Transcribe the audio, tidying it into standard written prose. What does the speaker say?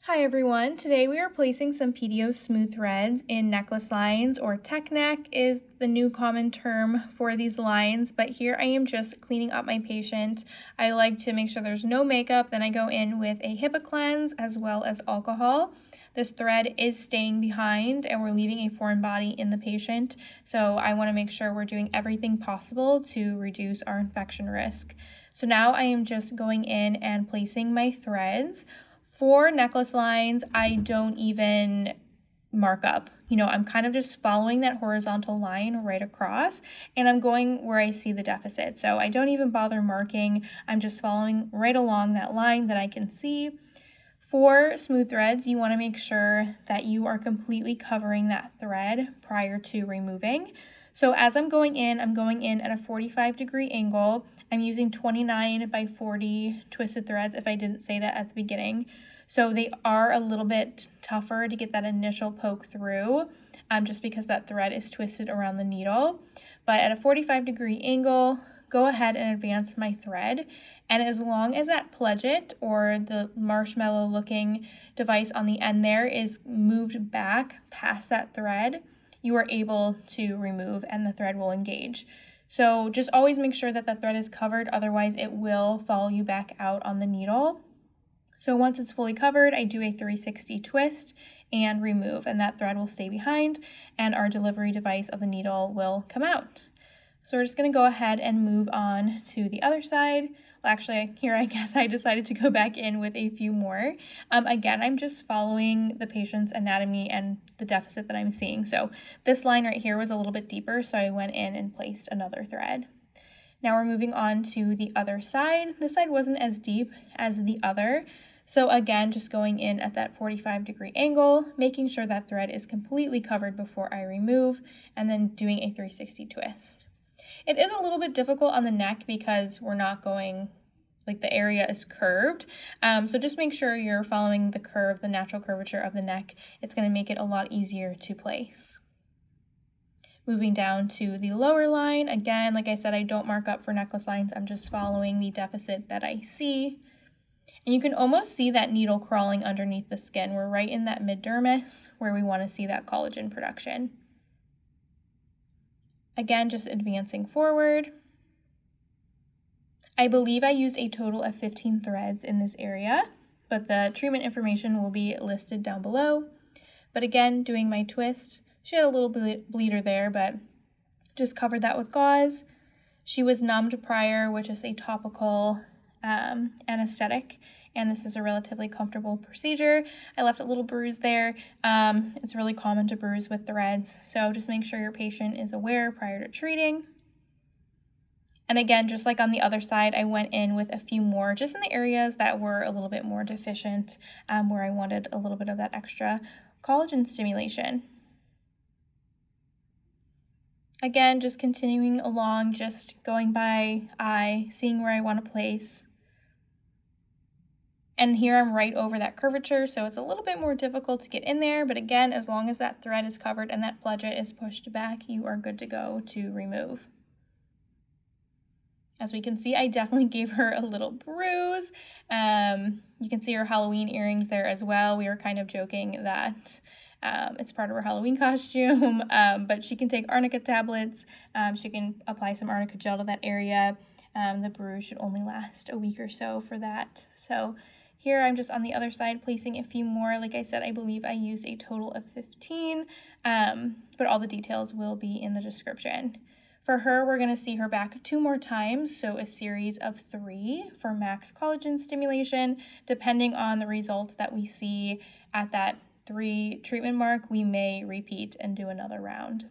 Hi everyone, today we are placing some PDO smooth threads in necklace lines, or tech neck is the new common term for these lines, but here I am just cleaning up my patient. I like to make sure there's no makeup, then I go in with a HIPAA cleanse as well as alcohol. This thread is staying behind and we're leaving a foreign body in the patient, so I want to make sure we're doing everything possible to reduce our infection risk. So now I am just going in and placing my threads. For necklace lines, I don't even mark up. I'm kind of just following that horizontal line right across, and I'm going where I see the deficit. So I don't even bother marking. I'm just following right along that line that I can see. For smooth threads, you want to make sure that you are completely covering that thread prior to removing. So as I'm going in at a 45-degree angle. I'm using 29 by 40 twisted threads, if I didn't say that at the beginning. So they are a little bit tougher to get that initial poke through, just because that thread is twisted around the needle. But at a 45-degree angle, go ahead and advance my thread. And as long as that pledget, or the marshmallow looking device on the end there, is moved back past that thread, you are able to remove and the thread will engage. So just always make sure that that thread is covered, otherwise it will follow you back out on the needle. So once it's fully covered, I do a 360 twist and remove, and that thread will stay behind and our delivery device of the needle will come out. So we're just going to go ahead and move on to the other side. Well, actually, here I guess I decided to go back in with a few more. Again, I'm just following the patient's anatomy and the deficit that I'm seeing. So this line right here was a little bit deeper, so I went in and placed another thread. Now we're moving on to the other side. This side wasn't as deep as the other. So again, just going in at that 45-degree angle, making sure that thread is completely covered before I remove, and then doing a 360 twist. It is a little bit difficult on the neck because we're not going, like, the area is curved. So just make sure you're following the curve, the natural curvature of the neck. It's going to make it a lot easier to place. Moving down to the lower line, again, like I said, I don't mark up for necklace lines. I'm just following the deficit that I see. And you can almost see that needle crawling underneath the skin. We're right in that mid-dermis where we want to see that collagen production. Again, just advancing forward. I believe I used a total of 15 threads in this area, but the treatment information will be listed down below. But again, doing my twist. She had a little bleeder there, but just covered that with gauze. She was numbed prior, which is a topical anesthetic, and this is a relatively comfortable procedure. I left a little bruise there. It's really common to bruise with threads, so just make sure your patient is aware prior to treating. And again, just like on the other side, I went in with a few more just in the areas that were a little bit more deficient, where I wanted a little bit of that extra collagen stimulation. Again, just continuing along, just going by eye, seeing where I want to place. And here I'm right over that curvature, so it's a little bit more difficult to get in there, but again, as long as that thread is covered and that pledget is pushed back, you are good to go to remove. As we can see, I definitely gave her a little bruise. You can see her Halloween earrings there as well. We were kind of joking that it's part of her Halloween costume, but she can take arnica tablets. She can apply some arnica gel to that area. The bruise should only last a week or so for that. So here I'm just on the other side placing a few more. Like I said, I believe I used a total of 15, but all the details will be in the description. For her, we're going to see her back 2 more times, so a series of 3 for max collagen stimulation. Depending on the results that we see at that 3 treatment mark, we may repeat and do another round.